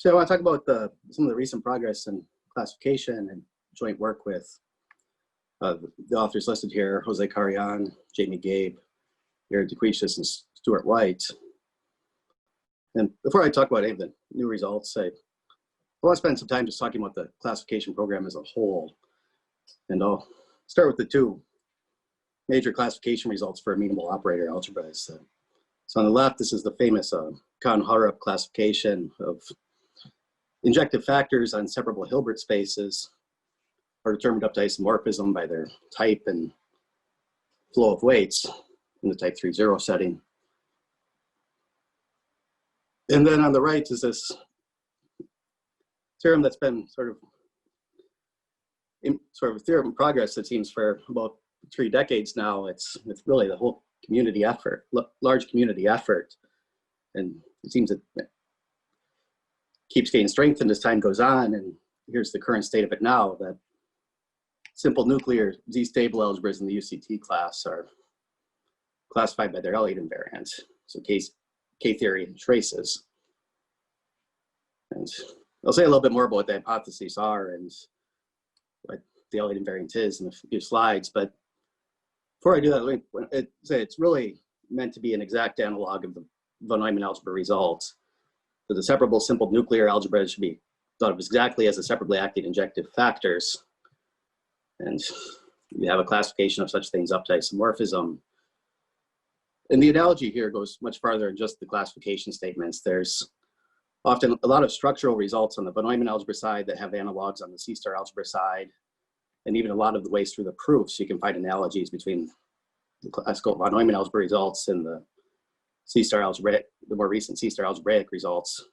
So I want to talk about some of the recent progress in classification and joint work with the authors listed here: Jose Carrion, Jamie Gabe, Jared DeQuicius, and Stuart White. And before I talk about any of the new results, I want to spend some time just talking about the classification program as a whole. And I'll start with the two major classification results for amenable operator algebras. So on the left, this is the famous Kahn-Harup classification of injective factors on separable Hilbert spaces are determined up to isomorphism by their type and flow of weights in the type 3-0 setting. And then on the right is this theorem that's been sort of a theorem in progress, it seems, for about 3 decades now. It's really the whole community effort, large community effort. And it seems it keeps getting strengthened as time goes on. And here's the current state of it now, that simple nuclear Z-stable algebras in the UCT class are classified by their Elliott invariant. So K-theory and traces. And I'll say a little bit more about what the hypotheses are and what the Elliott invariant is in a few slides. But before I do that, let me say it's really meant to be an exact analog of the von Neumann algebra results. So the separable simple nuclear algebra should be thought of exactly as the separably acting injective factors. And you have a classification of such things up to isomorphism. And the analogy here goes much farther than just the classification statements. There's often a lot of structural results on the von Neumann algebra side that have analogs on the C-star algebra side, and even a lot of the ways through the proofs, you can find analogies between the classical von Neumann algebra results and the C-star algebraic, the more recent C-star algebraic results.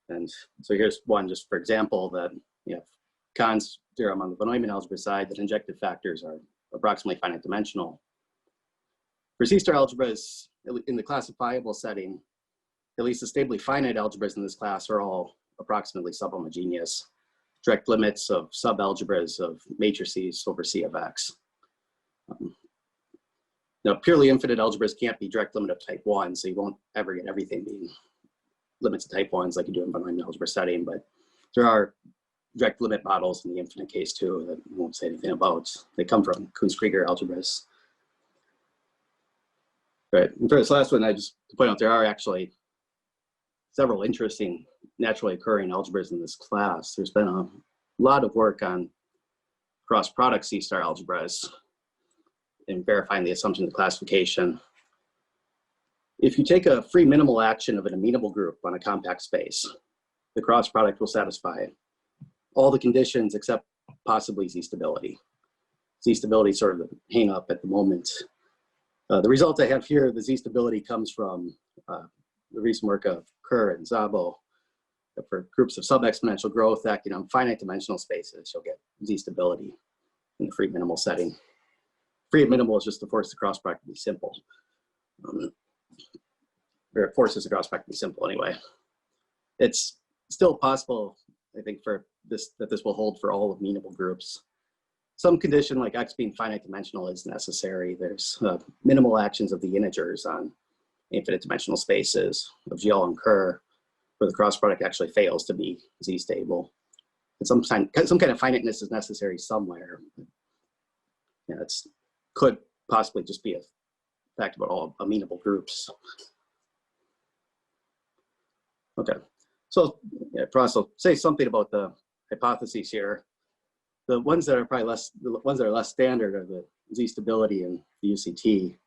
And so here's one, just for example, that you have Kahn's theorem on the von Neumann algebra side that injective factors are approximately finite dimensional. For C-star algebras in the classifiable setting, at least the stably finite algebras in this class are all approximately subhomogeneous, direct limits of subalgebras of matrices over C of X. Now, purely infinite algebras can't be direct limit of type 1, so you won't ever get everything being limits of type 1s like you do in von Neumann algebra setting, but there are direct limit models in the infinite case too that we won't say anything about. They come from Kunz-Krieger algebras. Right, and for this last one, I just to point out there are actually several interesting naturally occurring algebras in this class. There's been a lot of work on cross-product C-star algebras in verifying the assumption of classification. If you take a free minimal action of an amenable group on a compact space, the cross product will satisfy all the conditions except possibly Z-stability. Z-stability is sort of the hang up at the moment. The result I have here, the Z-stability comes from the recent work of Kerr and Szabo. For groups of sub-exponential growth acting on finite dimensional spaces, you'll get Z-stability in the free minimal setting. Free minimal is just to force the cross product to be simple. Or it forces the cross product to be simple anyway. It's still possible, I think, for this that this will hold for all amenable groups. Some condition like X being finite dimensional is necessary. There's minimal actions of the integers on infinite dimensional spaces of Giel and Kerr, where the cross product actually fails to be Z-stable. And some kind of finiteness is necessary somewhere. Yeah, it's could possibly just be a fact about all amenable groups. Okay, so yeah, I'll say something about the hypotheses here. The ones that are probably less standard are the Z-stability and the UCT.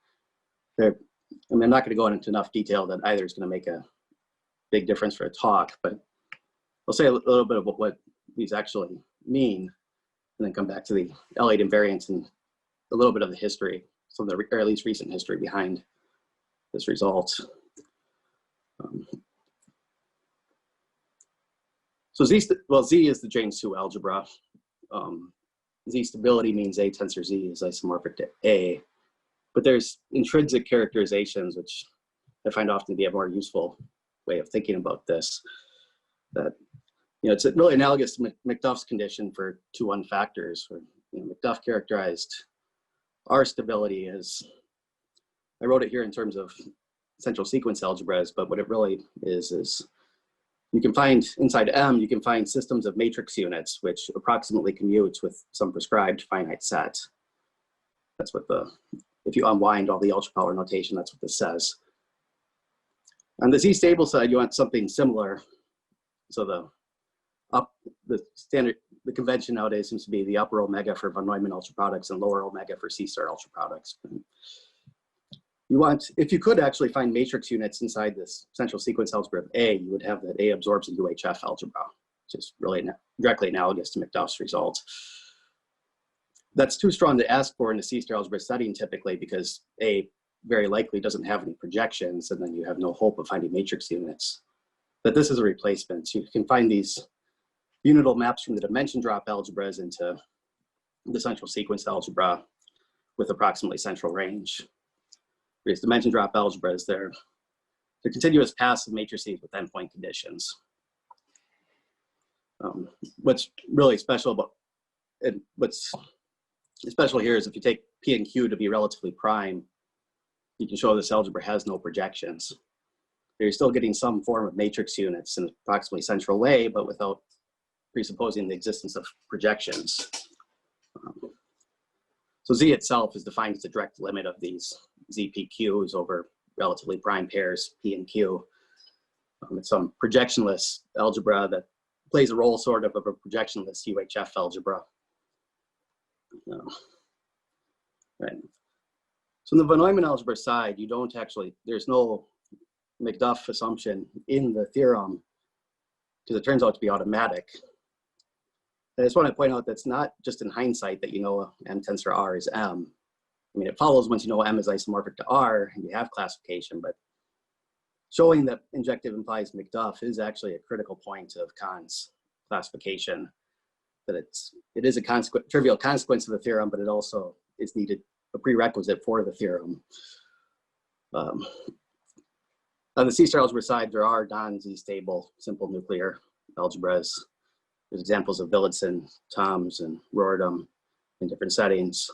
I'm not going to go into enough detail that either is going to make a big difference for a talk, but I'll say a little bit about what these actually mean, and then come back to the Elliott invariants and a little bit of the history, some of the, or at least recent history behind this result. So Z is the James-Hsu algebra. Z-stability means A tensor Z is isomorphic to A, but there's intrinsic characterizations, which I find often to be a more useful way of thinking about this. That, you know, it's really analogous to McDuff's condition for 2-1 factors, where McDuff characterized R stability as, I wrote it here in terms of central sequence algebras, but what it really is You can find, inside M, you can find systems of matrix units, which approximately commutes with some prescribed finite set. That's what if you unwind all the ultra power notation, that's what this says. On the Z-stable side, you want something similar. So the convention nowadays seems to be the upper omega for von Neumann ultra products and lower omega for C-star ultra products. You want, if you could actually find matrix units inside this central sequence algebra of A, you would have that A absorbs a UHF algebra, which is really directly analogous to McDuff's result. That's too strong to ask for in the C-star algebra setting typically, because A very likely doesn't have any projections, and then you have no hope of finding matrix units. But this is a replacement. So you can find these unital maps from the dimension drop algebras into the central sequence algebra with approximately central range. Because dimension drop algebras, they're continuous paths of matrices with endpoint conditions. What's really special about, and what's special here is if you take P and Q to be relatively prime, you can show this algebra has no projections. You're still getting some form of matrix units in approximately central way, but without presupposing the existence of projections. So Z itself is defined as the direct limit of these ZPQs over relatively prime pairs P and Q. It's some projectionless algebra that plays a role sort of a projectionless UHF algebra. Right. So in the von Neumann algebra side, you don't actually, there's no McDuff assumption in the theorem because it turns out to be automatic. I just want to point out that's not just in hindsight that you know M tensor R is M. I mean, it follows once you know M is isomorphic to R and you have classification, but showing that injective implies McDuff is actually a critical point of Kahn's classification, that it is a trivial consequence of the theorem, but it also is needed, a prerequisite for the theorem. On the C-star algebra side, there are non-Z-stable simple nuclear algebras. There's examples of Willitson, Toms, and Roerdam in different settings.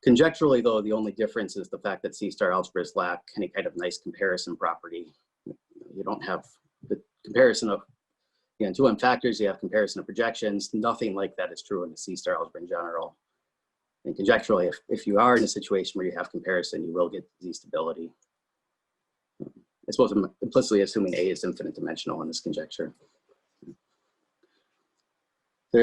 Conjecturally, though, the only difference is the fact that C-star algebras lack any kind of nice comparison property. You don't have the comparison of, you know, 2M factors, you have comparison of projections. Nothing like that is true in the C-star algebra in general. And conjecturally, if you are in a situation where you have comparison, you will get Z-stability. I suppose I'm implicitly assuming A is infinite dimensional in this conjecture. So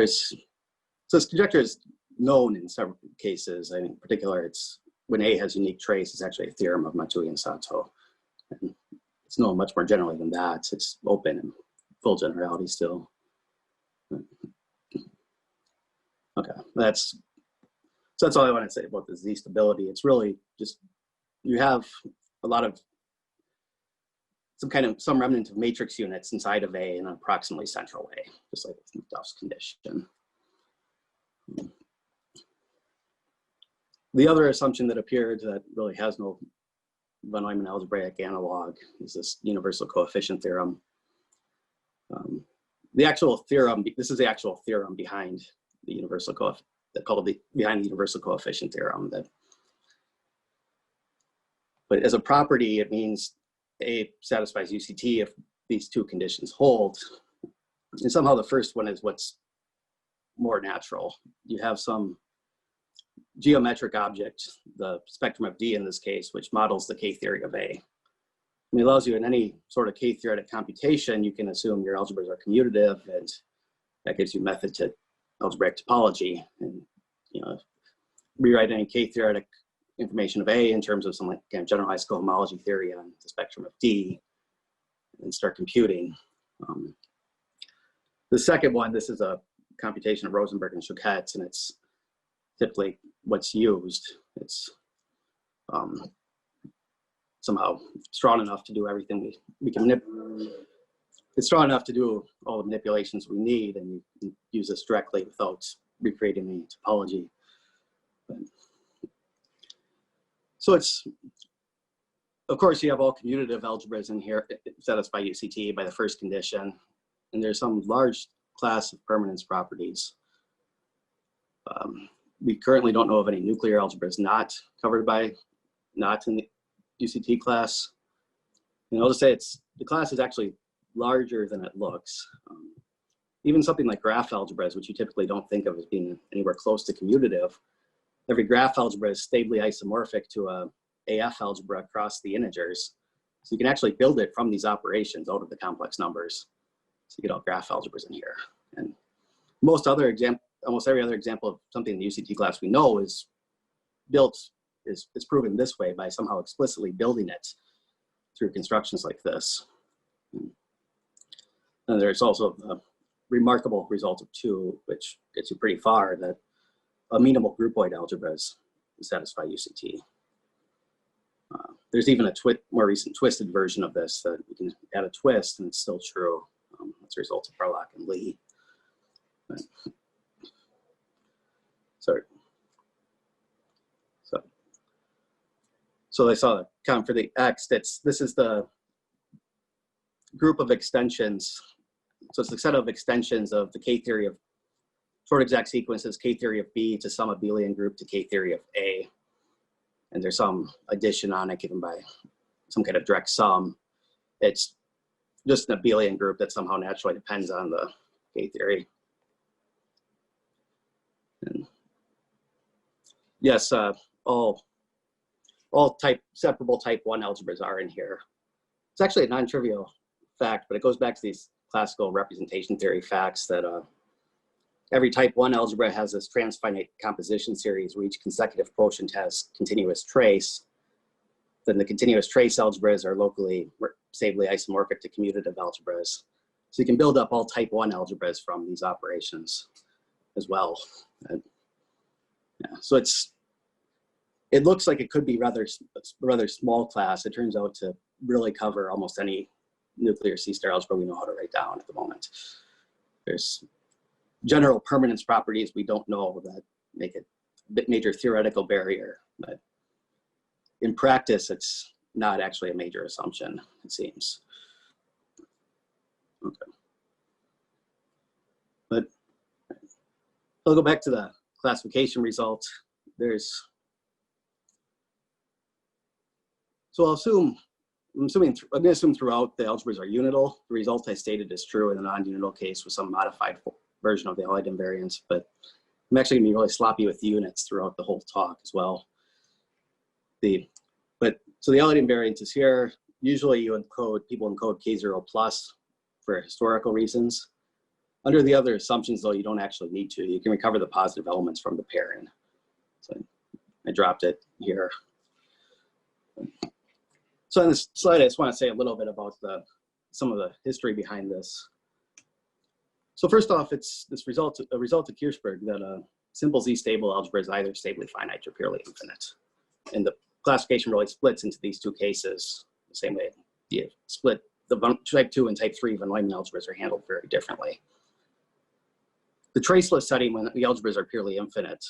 this conjecture is known in several cases. I mean, in particular, it's when A has unique trace, it's actually a theorem of Mattui and Sato. And it's known much more generally than that. It's open and full generality still. Okay, that's all I want to say about the Z stability. It's really just, you have a lot of some remnant of matrix units inside of A in an approximately central way, just like with McDuff's condition. The other assumption that appeared that really has no von Neumann algebraic analog is this universal coefficient theorem. The actual theorem, this is the actual theorem behind the universal coefficient, behind the universal coefficient theorem. But as a property, it means A satisfies UCT if these two conditions hold. And somehow the first one is what's more natural. You have some geometric object, the spectrum of D in this case, which models the K-theory of A. And it allows you in any sort of K-theoretic computation, you can assume your algebras are commutative, and that gives you method to algebraic topology. And you know, rewrite any K-theoretic information of A in terms of some like generalized cohomology theory on the spectrum of D, and start computing. The second one, this is a computation of Rosenberg and Choquette, and it's typically what's used. It's somehow strong enough to do everything we can it's strong enough to do all the manipulations we need, and you can use this directly without recreating the topology. So it's, of course, you have all commutative algebras in here satisfy UCT by the first condition, and there's some large class of permanence properties. We currently don't know of any nuclear algebras not covered by, not in the UCT class. And I'll just say the class is actually larger than it looks. Even something like graph algebras, which you typically don't think of as being anywhere close to commutative, every graph algebra is stably isomorphic to a AF algebra across the integers. So you can actually build it from these operations out of the complex numbers. So you get all graph algebras in here. And almost every other example of something in the UCT class we know is proven this way by somehow explicitly building it through constructions like this. And there's also a remarkable result of 2, which gets you pretty far, that amenable groupoid algebras satisfy UCT. There's even a more recent twisted version of this that you can add a twist and it's still true. That's a result of Farlock and Lee. Sorry. So I saw the count for the X. This is the group of extensions. So it's the set of extensions of the K-theory of short exact sequences, K-theory of B to some abelian group to K-theory of A. And there's some addition on it given by some kind of direct sum. It's just an abelian group that somehow naturally depends on the K-theory. And yes, all separable type 1 algebras are in here. It's actually a non-trivial fact, but it goes back to these classical representation theory facts that every type 1 algebra has this transfinite composition series where each consecutive quotient has continuous trace. Then the continuous trace algebras are locally stably isomorphic to commutative algebras. So you can build up all type 1 algebras from these operations as well. Yeah, so it looks like it could be rather small class. It turns out to really cover almost any nuclear C-star algebra we know how to write down at the moment. There's general permanence properties we don't know that make it a major theoretical barrier, but in practice, it's not actually a major assumption, it seems. Okay. But I'll go back to the classification result. So I'm going to assume throughout the algebras are unital. The result I stated is true in the non-unital case with some modified version of the Elliott invariance, but I'm actually going to be really sloppy with the units throughout the whole talk as well. So the Elliott invariance is here. Usually people encode K0 plus for historical reasons. Under the other assumptions though, you don't actually need to. You can recover the positive elements from the pairing. So I dropped it here. So on this slide, I just want to say a little bit about some of the history behind this. So first off, it's a result of Kirchberg that simple Z-stable algebra is either stably finite or purely infinite. And the classification really splits into these two cases, the same way you split the type 2 and type 3 von Neumann algebras are handled very differently. The traceless setting, when the algebras are purely infinite,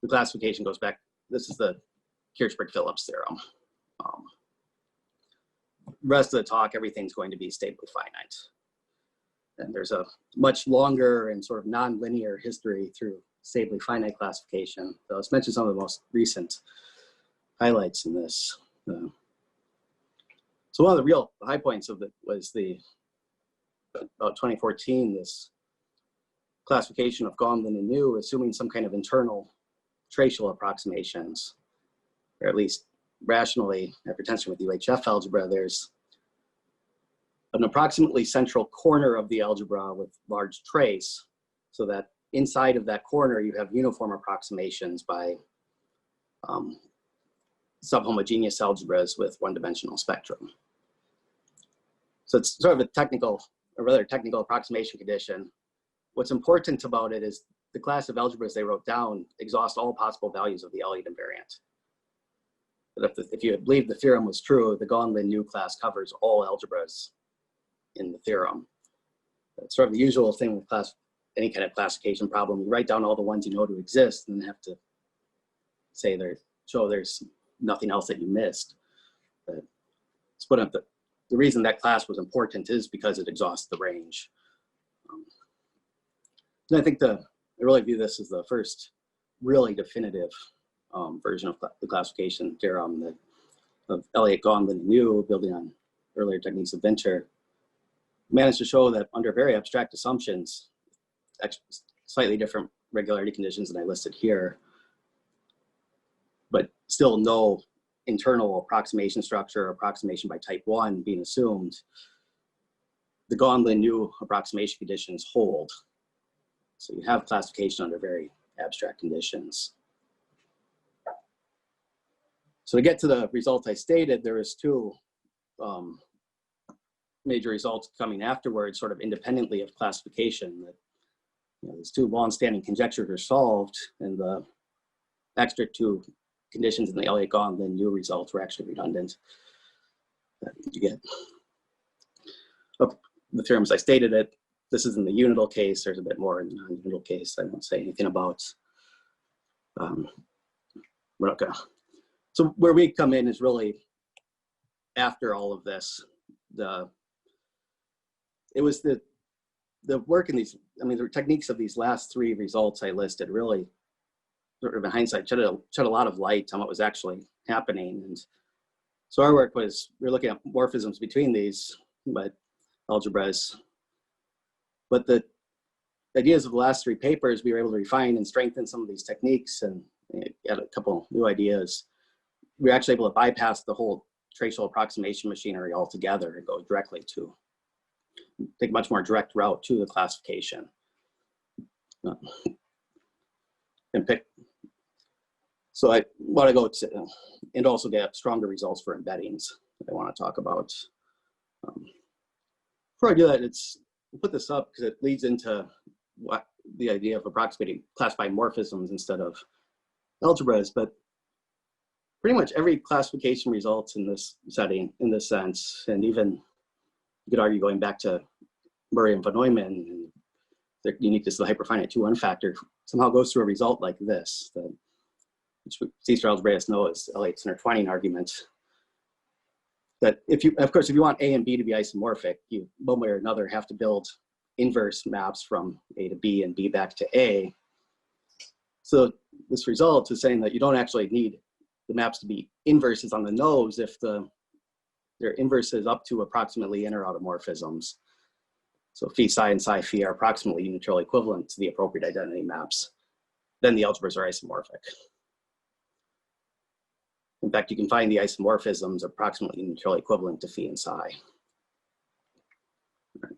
the classification goes back, this is the Kirchberg-Phillips theorem. Rest of the talk, everything's going to be stably finite. And there's a much longer and sort of non-linear history through stably finite classification. So let's mention some of the most recent highlights in this. So one of the real high points of it was about 2014, this classification of Gomlin and New, assuming some kind of internal tracial approximations, or at least rationally, after tensor with UHF algebra, there's an approximately central corner of the algebra with large trace, so that inside of that corner you have uniform approximations by subhomogeneous algebras with one-dimensional spectrum. So it's sort of a rather technical approximation condition. What's important about it is the class of algebras they wrote down exhaust all possible values of the Elliott invariant. But if you believe the theorem was true, the Gomlin-New class covers all algebras in the theorem. It's sort of the usual thing with any kind of classification problem. You write down all the ones you know to exist and then have to say there's nothing else that you missed. But split up the reason that class was important is because it exhausts the range. And I think I really view this as the first really definitive version of the classification theorem of Elliott, Gomlin, and New, building on earlier techniques of Venter. managed to show that under very abstract assumptions, slightly different regularity conditions than I listed here, but still no internal approximation structure or approximation by type 1 being assumed, the Gaughan-Lin-Yu approximation conditions hold. So you have classification under very abstract conditions. So to get to the result I stated, there is two major results coming afterwards, sort of independently of classification. That, you know, these two long-standing conjectures are solved, and the extra two conditions in the Elliott-Gaughan-Lin-Yu results were actually redundant. You get the theorems I stated it. This is in the unital case. There's a bit more in the non-unital case. I won't say anything about. We're not gonna. So where we come in is really after all of this. It was the work in these. I mean, the techniques of these last three results I listed really, sort of in hindsight, shed a lot of light on what was actually happening. And so our work was, we were looking at morphisms between these, but algebras. But the ideas of the last three papers, we were able to refine and strengthen some of these techniques and add a couple new ideas. We were actually able to bypass the whole tracial approximation machinery altogether and go directly to, take a much more direct route to the classification. And pick. So I want to go to, and also get stronger results for embeddings that I want to talk about. Before I do that, I'll put this up because it leads into what the idea of classifying morphisms instead of algebras, but pretty much every classification results in this setting, in this sense, and even you could argue going back to Murray and von Neumann, and the uniqueness of the hyperfinite 2-1 factor somehow goes through a result like this, which C-star algebraists know is Elliott's intertwining argument. That if you want A and B to be isomorphic, you one way or another have to build inverse maps from A to B and B back to A. So this result is saying that you don't actually need the maps to be inverses on the nose if they're inverses up to approximately in or out of morphisms. So phi psi and psi phi are approximately unitarily equivalent to the appropriate identity maps. Then the algebras are isomorphic. In fact, you can find the isomorphisms approximately unitarily equivalent to phi and psi. Right.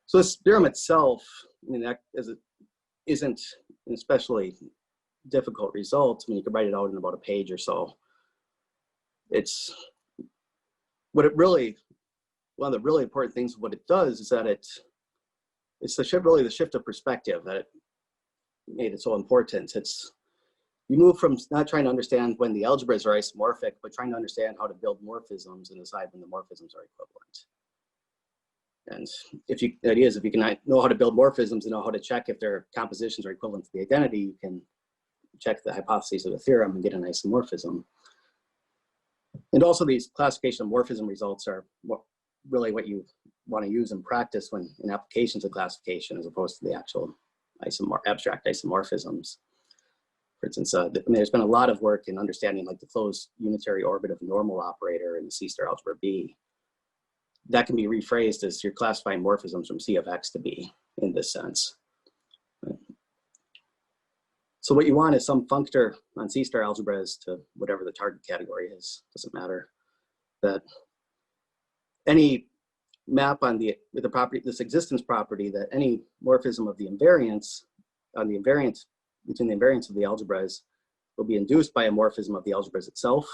So this theorem itself, I mean, as it isn't an especially difficult result. I mean, you could write it out in about a page or so. It's what it really, one of the really important things of what it does is that it's the shift, really the shift of perspective that it made it so important. It's, you move from not trying to understand when the algebras are isomorphic, but trying to understand how to build morphisms and decide when the morphisms are equivalent. And the idea is if you can know how to build morphisms and know how to check if their compositions are equivalent to the identity, you can check the hypotheses of the theorem and get an isomorphism. And also these classification of morphism results are really what you want to use in practice when in applications of classification as opposed to the actual abstract isomorphisms. For instance, there's been a lot of work in understanding like the closed unitary orbit of a normal operator in the C-star algebra B. That can be rephrased as you're classifying morphisms from C of X to B in this sense. So what you want is some functor on C-star algebras to whatever the target category is, doesn't matter, that any map on with the property, this existence property, that any morphism of the invariants on the invariant between the invariants of the algebras will be induced by a morphism of the algebras itself,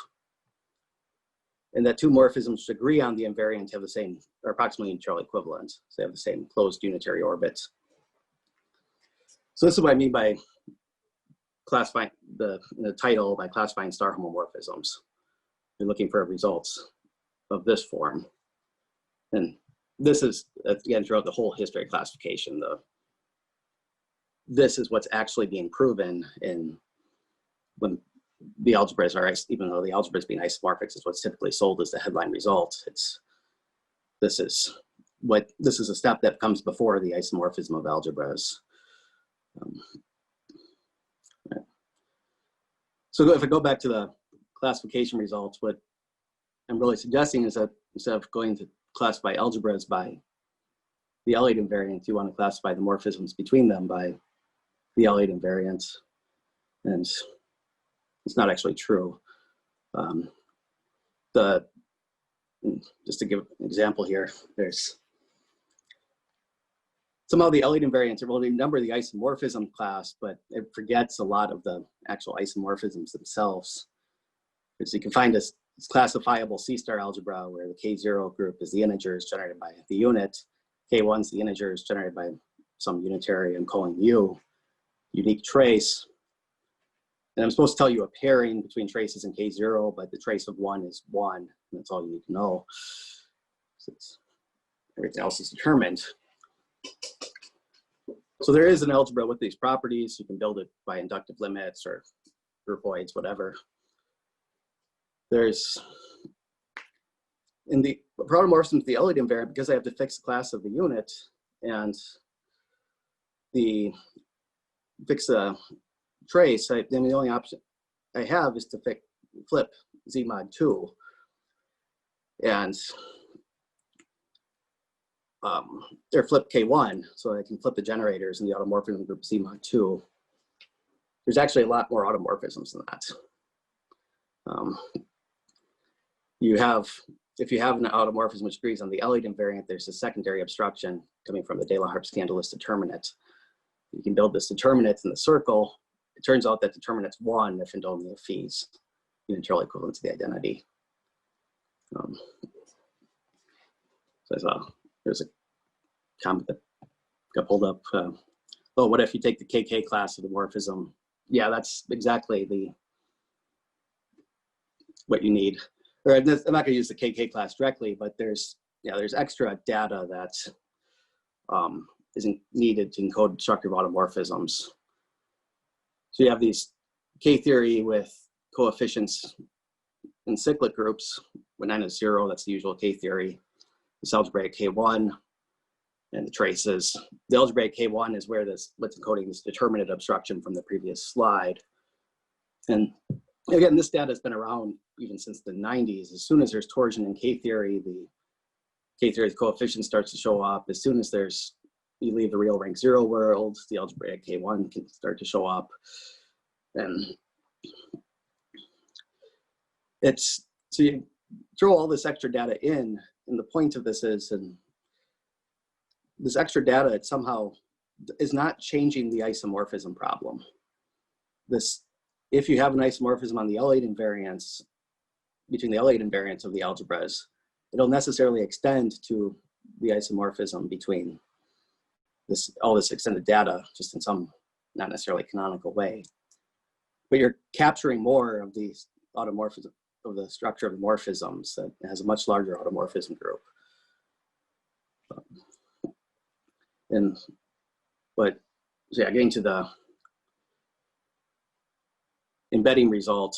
and that two morphisms agree on the invariant have the same, or approximately unitarily equivalent, so they have the same closed unitary orbits. So this is what I mean by classifying the title by classifying star homomorphisms. You're looking for results of this form, and this is again throughout the whole history of classification. This is what's actually being proven in when the algebras are, even though the algebras being isomorphic is what's typically sold as the headline result. This is a step that comes before the isomorphism of algebras. Right. So if I go back to the classification results, what I'm really suggesting is that instead of going to classify algebras by the Elliott invariant, you want to classify the morphisms between them by the Elliott invariant. And it's not actually true. Just to give an example here, there's somehow the Elliott invariant, it will remember the isomorphism class, but it forgets a lot of the actual isomorphisms themselves. Because you can find this classifiable C-star algebra where the K0 group is the integers generated by the unit, K1 is the integers generated by some unitary I'm calling U, unique trace. And I'm supposed to tell you a pairing between traces in K0, but the trace of 1 is 1, and that's all you need to know. Since everything else is determined. So there is an algebra with these properties. You can build it by inductive limits or groupoids, whatever. There's, in the automorphisms of the Elliott invariant, because I have to fix the class of the unit and fix a trace, then the only option I have is to flip Z mod 2. And or flip K1, so I can flip the generators in the automorphism group Z mod 2. There's actually a lot more automorphisms than that. If you have an automorphism which agrees on the Elliott invariant, there's a secondary obstruction coming from the De La Harpe-Scandalous determinant. You can build this determinant in the circle. It turns out that determinant's 1 if and only if phi's unitarily equivalent to the identity. So I saw there's a comment that got pulled up. Oh, what if you take the KK class of the morphism? Yeah, that's exactly what you need. Or I'm not going to use the KK class directly, but there's extra data that isn't needed to encode destructive automorphisms. So you have these K-theory with coefficients in cyclic groups. When n is 0, that's the usual K-theory. This algebraic K1 and the traces. The algebraic K1 is where what's encoding this determinate obstruction from the previous slide. And again, this data has been around even since the 90s. As soon as there's torsion in K-theory, the K-theory coefficient starts to show up. As soon as you leave the real rank 0 world, the algebraic K1 can start to show up. And so you throw all this extra data in, and the point of this is, and this extra data, it somehow is not changing the isomorphism problem. If you have an isomorphism on the Elliott invariants, between the Elliott invariants of the algebras, it'll necessarily extend to the isomorphism between all this extended data, just in some not necessarily canonical way. But you're capturing more of these automorphisms, of the structure of the morphisms that has a much larger automorphism group. So yeah, getting to the embedding result.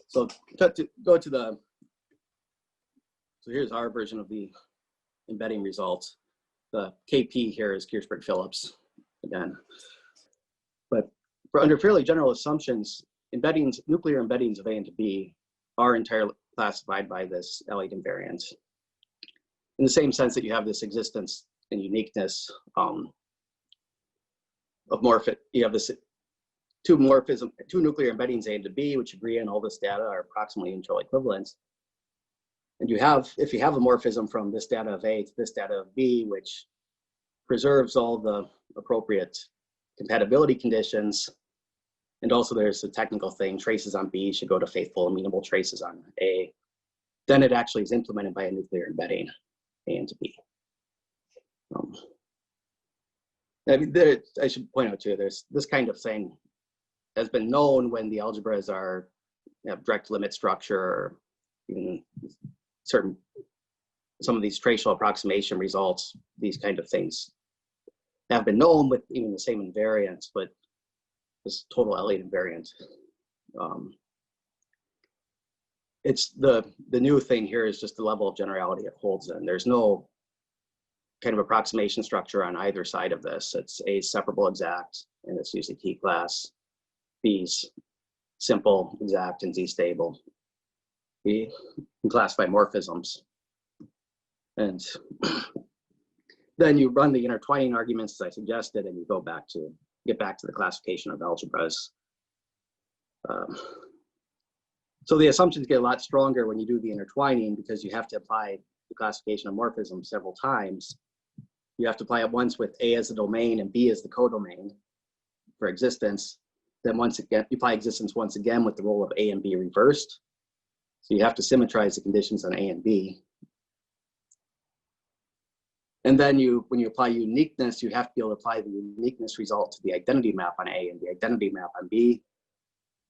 So here's our version of the embedding result. The KP here is Kirchberg-Phillips again. But under fairly general assumptions, nuclear embeddings of A into B are entirely classified by this Elliott invariant. In the same sense that you have this existence and uniqueness of you have this two nuclear embeddings A into B, which agree on all this data are approximately unitarily equivalent. And if you have a morphism from this data of A to this data of B, which preserves all the appropriate compatibility conditions, and also there's a technical thing, traces on B should go to faithful amenable traces on A, then it actually is implemented by a nuclear embedding A into B. I should point out too, there's this kind of thing has been known when the algebras have direct limit structure, or even some of these tracial approximation results, these kind of things have been known with even the same invariants, but this total Elliott invariant. It's the new thing here is just the level of generality it holds in. There's no kind of approximation structure on either side of this. It's A separable exact, and it's usually T class. B's simple, exact, and Z stable. we can classify morphisms. And then you run the intertwining arguments as I suggested, and you get back to the classification of algebras. So the assumptions get a lot stronger when you do the intertwining, because you have to apply the classification of morphisms several times. You have to apply it once with A as the domain and B as the codomain for existence. Then once again, you apply existence once again with the role of A and B reversed. So you have to symmetrize the conditions on A and B. And then when you apply uniqueness, you have to be able to apply the uniqueness result to the identity map on A and the identity map on B,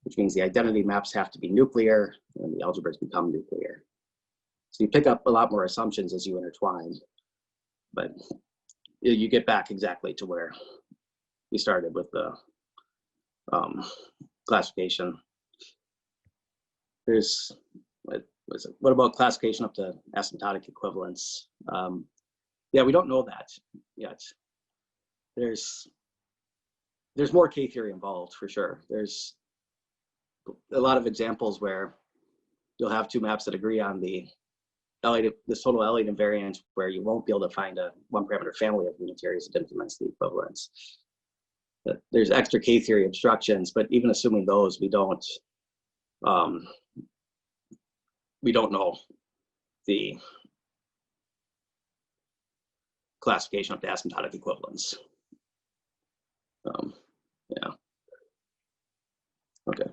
which means the identity maps have to be nuclear and the algebras become nuclear. So you pick up a lot more assumptions as you intertwine, but you get back exactly to where you started with the classification. There's, what about classification up to asymptotic equivalence? Yeah, we don't know that yet. There's more K-theory involved for sure. There's a lot of examples where you'll have two maps that agree on this total Elliott invariant, where you won't be able to find a one-parameter family of unitaries that implements the equivalence. But there's extra K-theory obstructions, but even assuming those, we don't know the classification of the asymptotic equivalence. Yeah. Okay.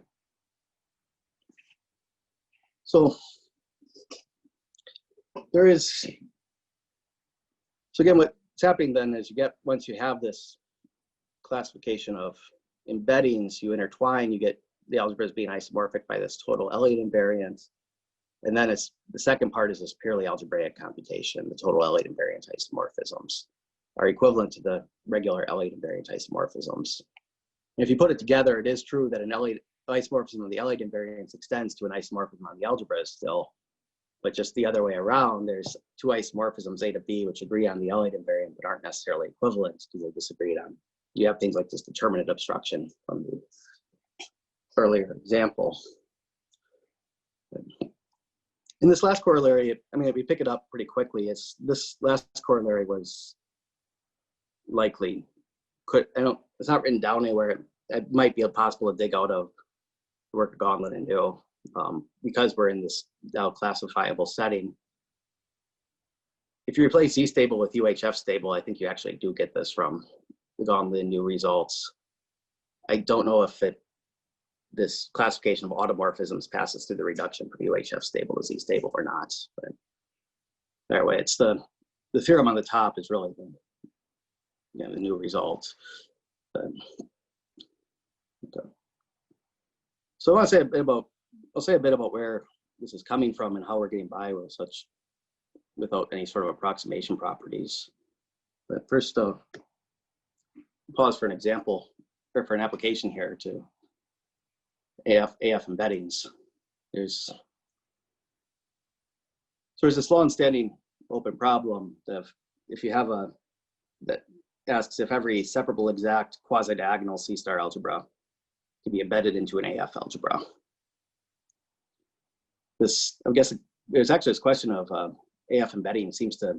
So again, what's happening then is once you have this classification of embeddings, you intertwine, you get the algebras being isomorphic by this total Elliott invariant. And then the second part is this purely algebraic computation. The total Elliott invariant isomorphisms are equivalent to the regular Elliott invariant isomorphisms. And if you put it together, it is true that an isomorphism of the Elliott invariance extends to an isomorphism on the algebra still, but just the other way around, there's two isomorphisms, A to B, which agree on the Elliott invariant, but aren't necessarily equivalent because they disagreed on. You have things like this determinate obstruction from the earlier example. In this last corollary, I mean, if we pick it up pretty quickly, this last corollary was likely, it's not written down anywhere. It might be possible to dig out of the work of Gauntlet and do, because we're in this now classifiable setting. If you replace Z stable with UHF stable, I think you actually do get this from the Gauntlet and new results. I don't know if this classification of automorphisms passes through the reduction from UHF stable to Z stable or not. But anyway, it's the theorem on the top is really the new result. Okay. So I'll say a bit about where this is coming from and how we're getting by without any sort of approximation properties. But first, pause for an example or for an application here to AF embeddings. There's this long-standing open problem that if you have that asks if every separable exact quasi-diagonal C-star algebra can be embedded into an AF algebra. I guess there's actually this question of AF embedding seems to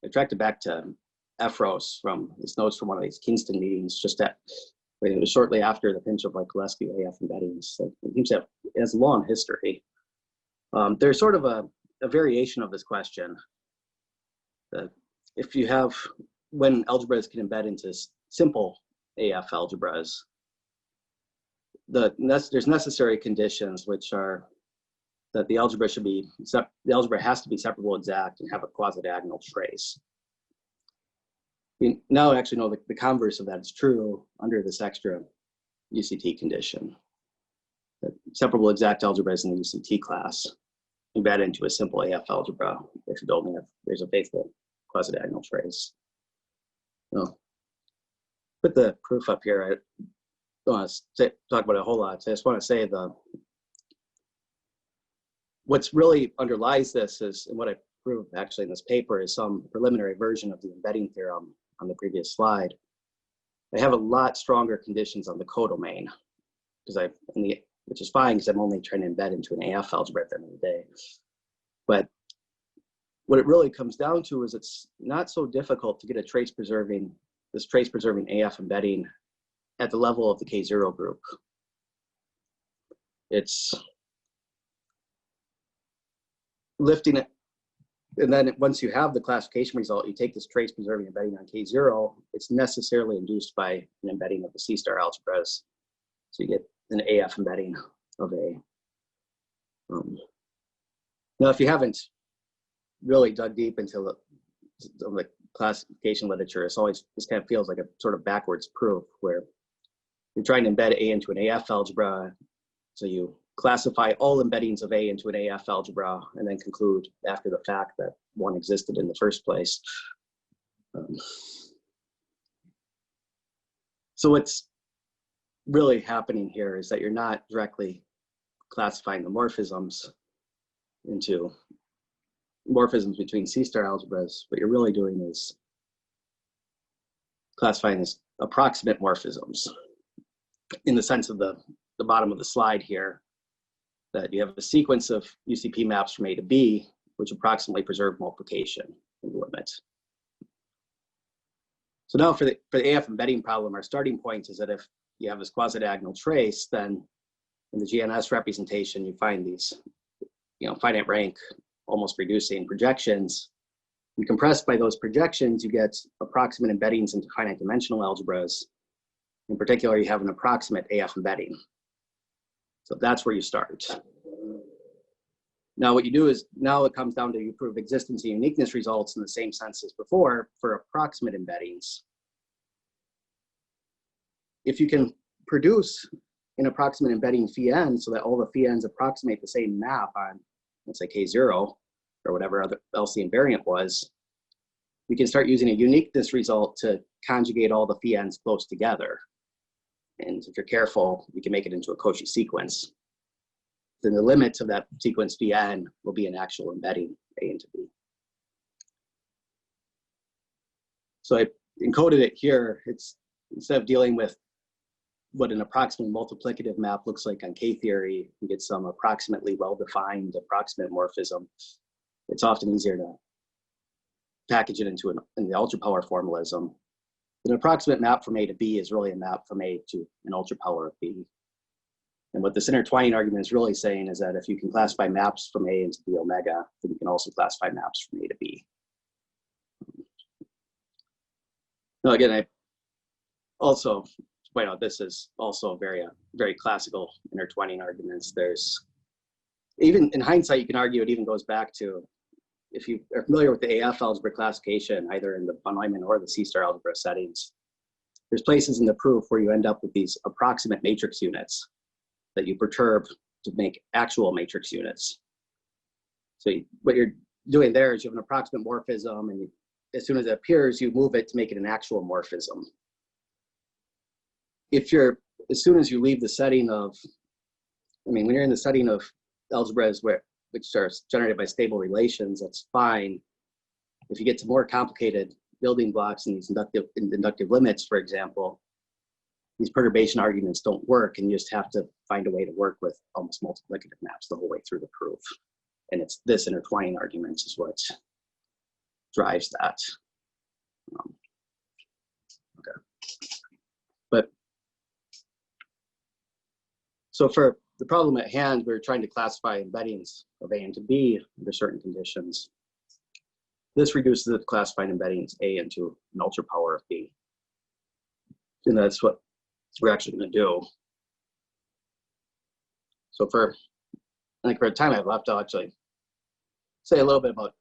attract it back to Efros from his notes from one of these Kingston meetings, it was shortly after the pinch of Gillespie AF embeddings. So it seems to have, it has a long history. There's sort of a variation of this question. If you have, when algebras can embed into simple AF algebras, there's necessary conditions which are that the algebra has to be separable exact and have a quasi-diagonal trace. We now actually know that the converse of that is true under this extra UCT condition. That separable exact algebras in the UCT class embed into a simple AF algebra if there's a faithful quasi-diagonal trace. So, put the proof up here. I don't want to talk about it a whole lot. So I just want to say what's really underlies this is, and what I proved actually in this paper, is some preliminary version of the embedding theorem on the previous slide. I have a lot stronger conditions on the codomain because in which is fine because I'm only trying to embed into an AF algebra at the end of the day. But what it really comes down to is it's not so difficult to get a trace preserving AF embedding at the level of the K0 group. It's lifting it, and then once you have the classification result, you take this trace preserving embedding on K0, it's necessarily induced by an embedding of the C-star algebras. So you get an AF embedding of A. Now, if you haven't really dug deep into the classification literature, this kind of feels like a sort of backwards proof where you're trying to embed A into an AF algebra. So you classify all embeddings of A into an AF algebra and then conclude after the fact that one existed in the first place. So what's really happening here is that you're not directly classifying the morphisms into morphisms between C-star algebras. What you're really doing is classifying as approximate morphisms in the sense of the bottom of the slide here, that you have a sequence of UCP maps from A to B, which approximately preserve multiplication in the limit. So now for the AF embedding problem, our starting point is that if you have this quasi-diagonal trace, then in the GNS representation, you find these, finite rank, almost reducing projections. And compressed by those projections, you get approximate embeddings into finite dimensional algebras. In particular, you have an approximate AF embedding. So that's where you start. Now what you do is, now it comes down to you prove existence and uniqueness results in the same sense as before for approximate embeddings. If you can produce an approximate embedding phi n so that all the phi n's approximate the same map on, let's say K0, or whatever else the invariant was, we can start using a uniqueness result to conjugate all the phi n's close together. And if you're careful, you can make it into a Cauchy sequence. Then the limit of that sequence phi n will be an actual embedding A into B. So I encoded it here. It's, instead of dealing with what an approximately multiplicative map looks like on K-theory, you get some approximately well-defined approximate morphism. It's often easier to package it into the ultra power formalism. An approximate map from A to B is really a map from A to an ultra power of B. And what this intertwining argument is really saying is that if you can classify maps from A into B omega, then you can also classify maps from A to B. Now again, I also point out this is also very classical intertwining arguments. There's, even in hindsight, you can argue it even goes back to, if you are familiar with the AF algebra classification, either in the von Neumann or the C-star algebra settings, there's places in the proof where you end up with these approximate matrix units that you perturb to make actual matrix units. So what you're doing there is you have an approximate morphism, and as soon as it appears, you move it to make it an actual morphism. As soon as you leave the setting of, when you're in the setting of algebras which are generated by stable relations, that's fine. If you get to more complicated building blocks and these inductive limits, for example, these perturbation arguments don't work, and you just have to find a way to work with almost multiplicative maps the whole way through the proof. And it's this intertwining argument is what drives that. Okay. But so for the problem at hand, we're trying to classify embeddings of A into B under certain conditions. This reduces the classifying embeddings A into an ultra power of B. And that's what we're actually going to do. So for the time I have left, I'll actually say a little bit about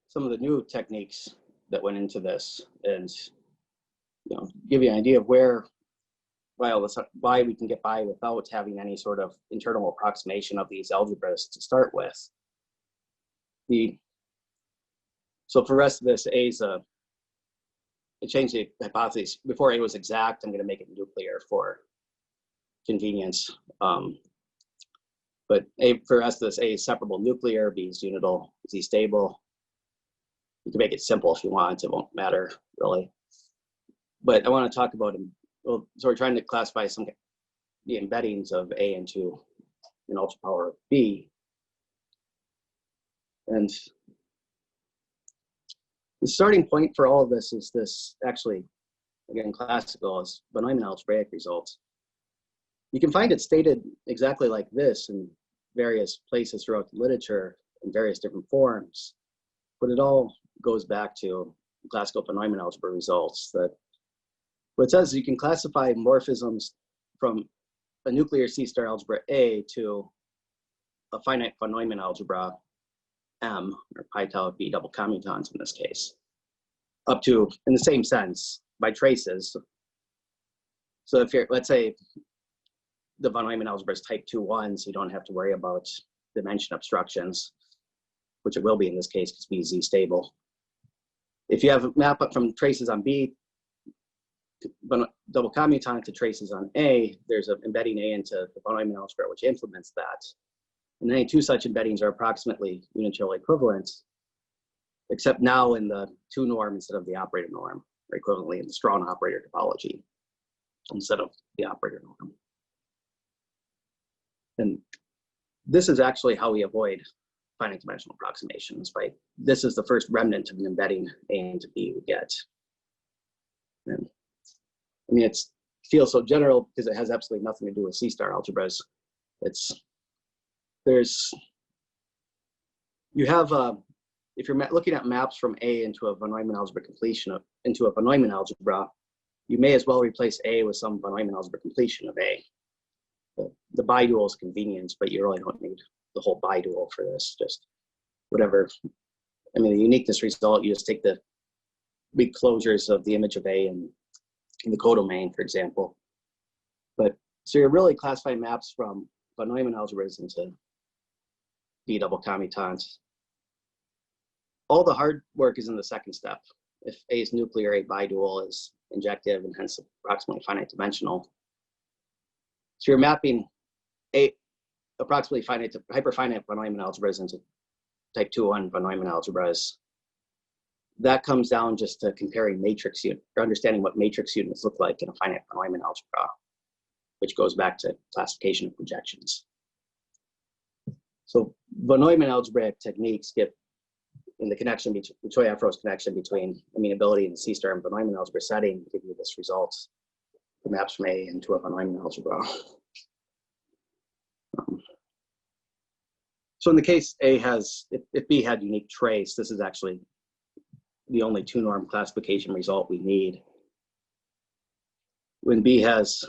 some of the new techniques that went into this, and give you an idea of why we can get by without having any sort of internal approximation of these algebras to start with. So for the rest of this, I changed the hypothesis. Before A was exact, I'm going to make it nuclear for convenience. But for the rest of this, A is separable nuclear, B is unital, Z stable. You can make it simple if you want, it won't matter really. But I want to talk about, so we're trying to classify some the embeddings of A into an ultra power of B. And the starting point for all of this is this, actually, again, classical, is von Neumann algebraic results. You can find it stated exactly like this in various places throughout the literature in various different forms, but it all goes back to classical von Neumann algebra results. That what it says is you can classify morphisms from a nuclear C-star algebra A to a finite von Neumann algebra M, or pi tau B double commutons in this case, up to, in the same sense, by traces. So if you're, let's say, the von Neumann algebra is type 2-1, so you don't have to worry about dimension obstructions, which it will be in this case because B is Z stable. If you have a map up from traces on B, double commuton to traces on A, there's an embedding A into the von Neumann algebra, which implements that. And any two such embeddings are approximately unitarily equivalent, except now in the 2 norm instead of the operator norm, or equivalently in the strong operator topology instead of the operator norm. And this is actually how we avoid finite dimensional approximations, right? This is the first remnant of an embedding A into B we get. And I mean, it feels so general because it has absolutely nothing to do with C-star algebras. You have, if you're looking at maps from A into a von Neumann algebra completion into a von Neumann algebra, you may as well replace A with some von Neumann algebra completion of A. The bidual is convenient, but you really don't need the whole bidual for this, just whatever. I mean, the uniqueness result, you just take the big closures of the image of A in the codomain, for example. But so you're really classifying maps from von Neumann algebras into B double commutons. All the hard work is in the second step. If A is nuclear, A bidual is injective and hence approximately finite dimensional. So you're mapping A approximately finite to hyperfinite von Neumann algebras into type 2-1 von Neumann algebras. That comes down just to comparing matrix units, or understanding what matrix units look like in a finite von Neumann algebra, which goes back to classification of projections. So von Neumann algebraic techniques get in the connection between the Choi-Afros connection between amenability and C-star and von Neumann algebra setting give you this result. The maps from A into a von Neumann algebra. So in the case A has, if B had unique trace, this is actually the only 2-norm classification result we need. When B has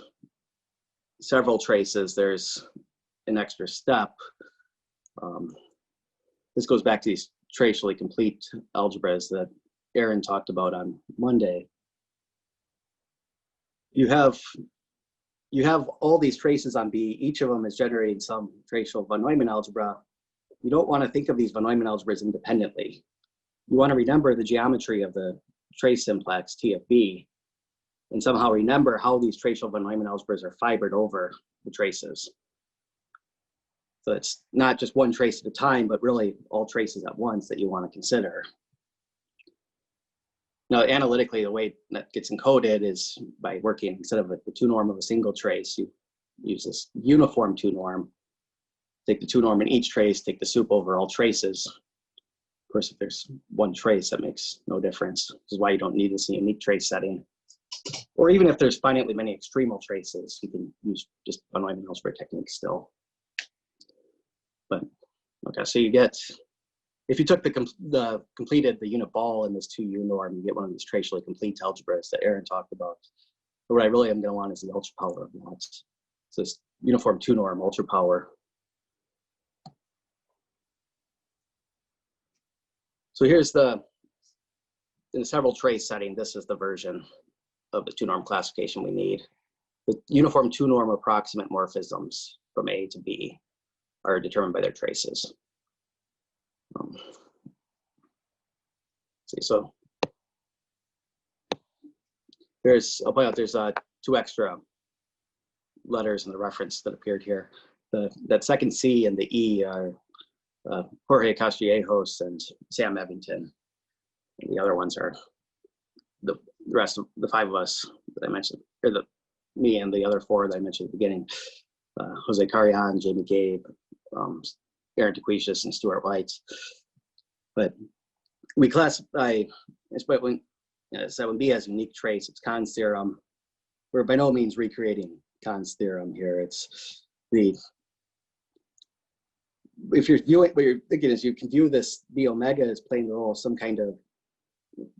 several traces, there's an extra step. This goes back to these tracially complete algebras that Aaron talked about on Monday. You have all these traces on B. Each of them is generating some tracial von Neumann algebra. You don't want to think of these von Neumann algebras independently. You want to remember the geometry of the trace simplex T of B, and somehow remember how these tracial von Neumann algebras are fibered over the traces. So it's not just one trace at a time, but really all traces at once that you want to consider. Now, analytically, the way that gets encoded is by working, instead of the 2-norm of a single trace, you use this uniform 2-norm. Take the 2-norm in each trace, take the sup over all traces. Of course, if there's one trace, that makes no difference. This is why you don't need this in a unique trace setting. Or even if there's finitely many extremal traces, you can use just von Neumann algebra technique still. But, okay, so you get, if you took completed the unit ball in this 2U norm, you get one of these tracially complete algebras that Aaron talked about. But what I really am going to want is the ultra power of that. So this uniform 2-norm ultra power. So here's in the several trace setting, this is the version of the 2-norm classification we need. The uniform 2-norm approximate morphisms from A to B are determined by their traces. See, so I'll point out there's 2 extra letters in the reference that appeared here. That second C and the E are Jorge Castillejos and Sam Evington. And the other ones are the rest of the 5 of us that I mentioned, or the me and the other four that I mentioned at the beginning, Jose Carrion, Jamie Gabe, Aaron Taquishis, and Stuart White. But we classify, when 7b has unique trace, it's Kahn's theorem. We're by no means recreating Kahn's theorem here. It's if you're viewing, what you're thinking is you can view this B omega as playing the role of some kind of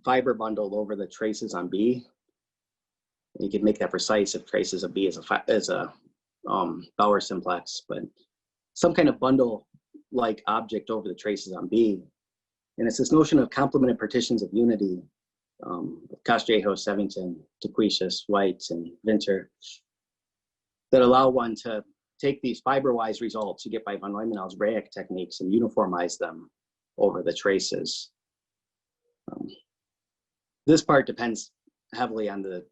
fiber bundle over the traces on B. And you can make that precise if traces of B is a Bauer simplex, but some kind of bundle-like object over the traces on B. And it's this notion of complemented partitions of unity, Castrejos, Sevington, Taquishis, White, and Winter, that allow one to take these fiber-wise results you get by von Neumann algebraic techniques and uniformize them over the traces. This part depends heavily on the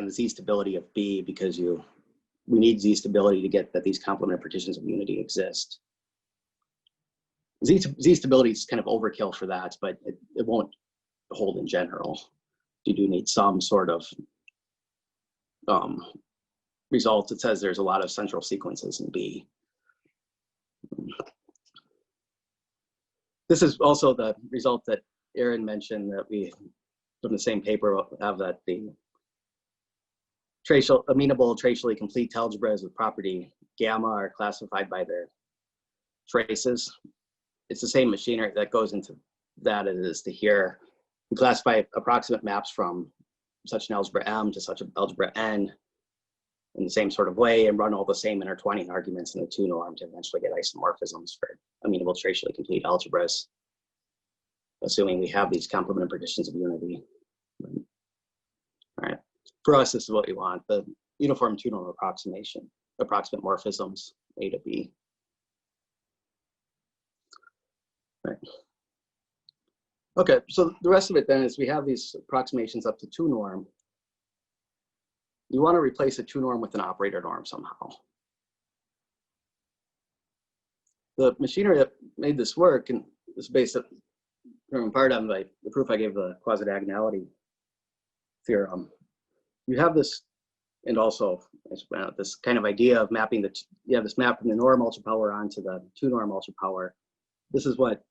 Z stability of B, because we need Z stability to get that these complementary partitions of unity exist. Z stability is kind of overkill for that, but it won't hold in general. You do need some sort of result that says there's a lot of central sequences in B. This is also the result that Aaron mentioned, that we, from the same paper, have that the amenable tracially complete algebras with property gamma are classified by their traces. It's the same machinery that goes into that as it is to here. We classify approximate maps from such an algebra M to such an algebra N in the same sort of way, and run all the same intertwining arguments in the 2 norm to eventually get isomorphisms for amenable tracially complete algebras, assuming we have these complementary partitions of unity. All right, for us, this is what we want: the uniform 2 norm approximation, approximate morphisms, A to B. Right. Okay, so the rest of it then is we have these approximations up to 2 norm. You want to replace a 2 norm with an operator norm somehow. The machinery that made this work, and is based in part on the proof I gave, the quasi-diagonality theorem. You have this, and also this kind of idea of mapping you have this map from the norm ultrapower onto the 2 norm ultrapower. This is what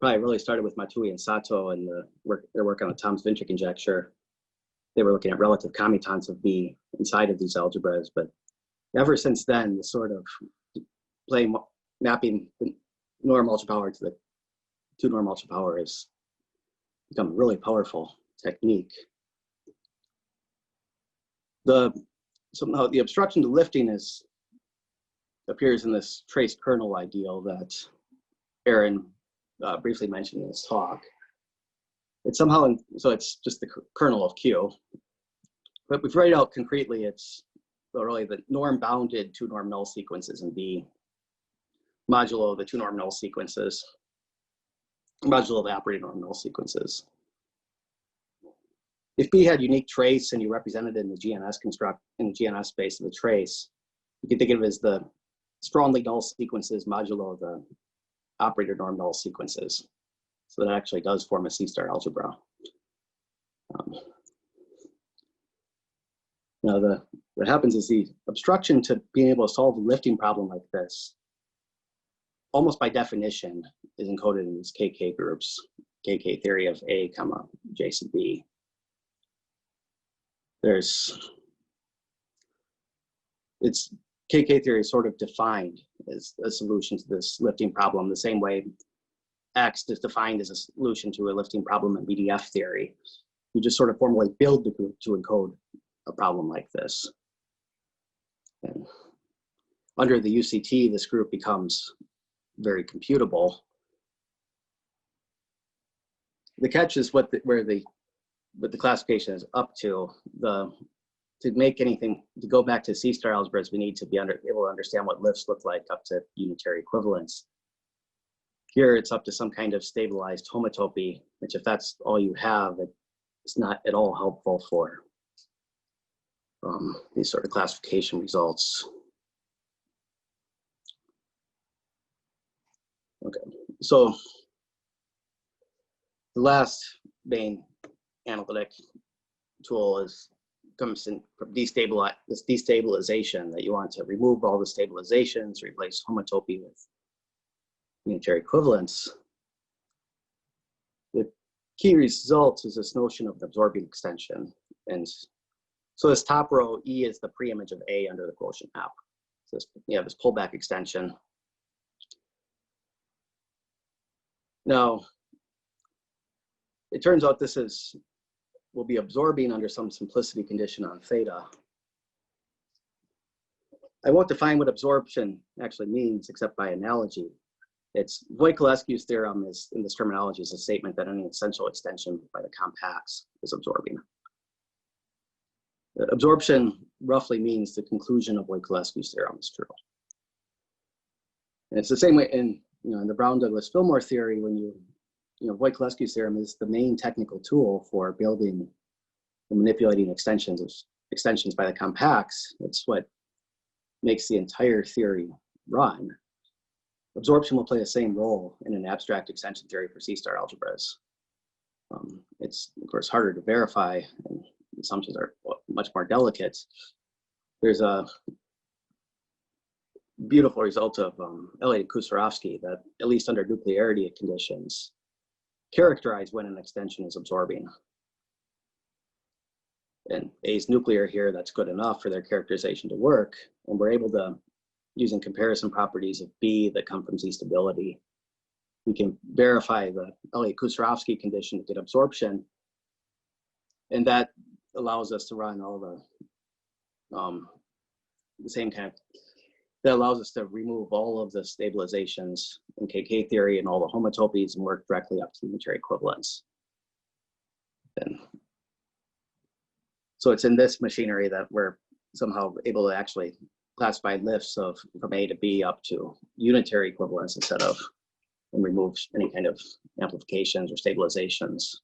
probably really started with Matui and Sato and their work on the Thoms-Vintrich conjecture. They were looking at relative commutants of B inside of these algebras, but ever since then, the sort of mapping the norm ultrapower to the 2 norm ultrapower has become a really powerful technique. Somehow the obstruction to lifting appears in this trace kernel ideal that Aaron briefly mentioned in his talk. It's somehow, so it's just the kernel of Q. But if we write it out concretely, it's really the norm bounded 2 norm null sequences in B, modulo the 2 norm null sequences, modulo the operator norm null sequences. If B had unique trace and you represented it in the GNS in the GNS space of the trace, you can think of it as the strongly null sequences modulo the operator norm null sequences. So that actually does form a C-star algebra. Now what happens is the obstruction to being able to solve a lifting problem like this, almost by definition, is encoded in these KK groups, KK theory of A, J sub B. KK theory is sort of defined as a solution to this lifting problem, the same way X is defined as a solution to a lifting problem in BDF theory. You just sort of formally build the group to encode a problem like this. And under the UCT, this group becomes very computable. The catch is what the classification is up to. To make anything, to go back to C-star algebras, we need to be able to understand what lifts look like up to unitary equivalence. Here, it's up to some kind of stabilized homotopy, which if that's all you have, it's not at all helpful for these sort of classification results. Okay, so the last main analytic tool is comes in from this destabilization, that you want to remove all the stabilizations, replace homotopy with unitary equivalence. The key result is this notion of the absorbing extension. And so this top row, E, is the preimage of A under the quotient map. So this, you have this pullback extension. Now, it turns out this will be absorbing under some simplicity condition on theta. I won't define what absorption actually means except by analogy. It's Voiculescu's theorem is, in this terminology, is a statement that any essential extension by the compacts is absorbing. Absorption roughly means the conclusion of Voiculescu's theorem is true. And it's the same way in, in the Brown-Douglas-Fillmore theory, when Voiculescu's theorem is the main technical tool for building and manipulating extensions by the compacts. It's what makes the entire theory run. Absorption will play the same role in an abstract extension theory for C-star algebras. It's, of course, harder to verify, and assumptions are much more delicate. There's a beautiful result of Elliott and Kusarovsky that, at least under nuclearity conditions, characterize when an extension is absorbing. And A is nuclear here, that's good enough for their characterization to work. And we're able to, using comparison properties of B that come from Z stability, we can verify the Elliott-Kusarovsky condition to get absorption. And that allows us to run all the same kind of, that allows us to remove all of the stabilizations in KK theory and all the homotopies and work directly up to the unitary equivalence. And so it's in this machinery that we're somehow able to actually classify lifts from A to B up to unitary equivalence instead of, and remove any kind of amplifications or stabilizations.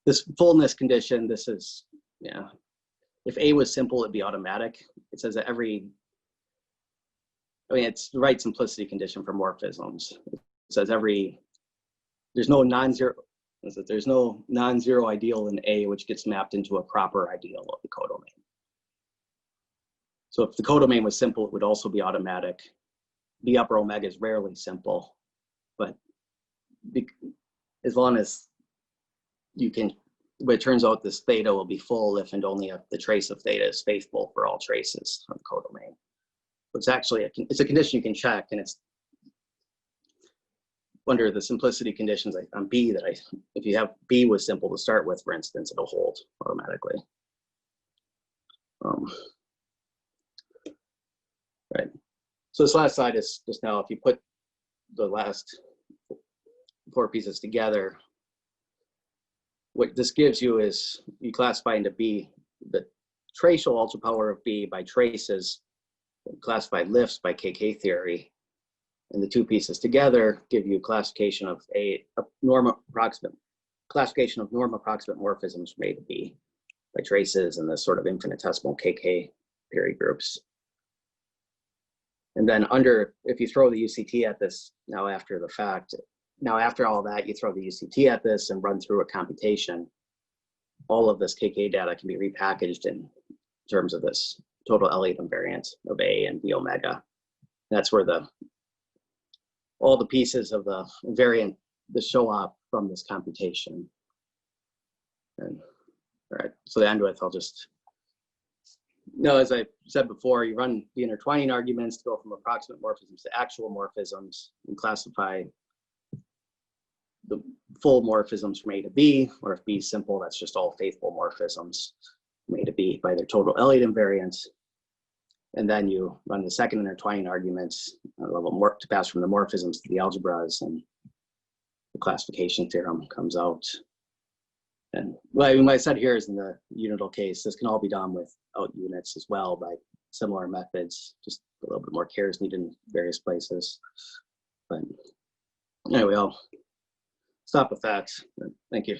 This fullness condition, this is, if A was simple, it'd be automatic. It says that it's the right simplicity condition for morphisms. It says there's no non-zero ideal in A which gets mapped into a proper ideal of the codomain. So if the codomain was simple, it would also be automatic. B upper omega is rarely simple, but as long as you can, but it turns out this theta will be full if and only if the trace of theta is faithful for all traces on the codomain. It's actually it's a condition you can check, and it's under the simplicity conditions on B that if you have B was simple to start with, for instance, it'll hold automatically. Right. So this last slide is just now, if you put the last 4 pieces together, what this gives you is you classify into B the tracial ultra power of B by traces, classified lifts by KK theory, and the 2 pieces together give you classification of norm approximate morphisms from A to B by traces and the sort of infinitesimal KK theory groups. And then if you throw the UCT at this now after the fact, now after all that, you throw the UCT at this and run through a computation, all of this KK data can be repackaged in terms of this total Elliott invariant of A and B omega. That's where all the pieces of the invariant that show up from this computation. And all right, so to end with, I'll just, as I said before, you run the intertwining arguments to go from approximate morphisms to actual morphisms and classify the full morphisms from A to B, or if B is simple, that's just all faithful morphisms from A to B by their total Elliott invariant. And then you run the second intertwining arguments to pass from the morphisms to the algebras, and the classification theorem comes out. And what I said here is in the unital case, this can all be done without units as well by similar methods, just a little bit more care is needed in various places. But anyway, I'll stop with that. Thank you.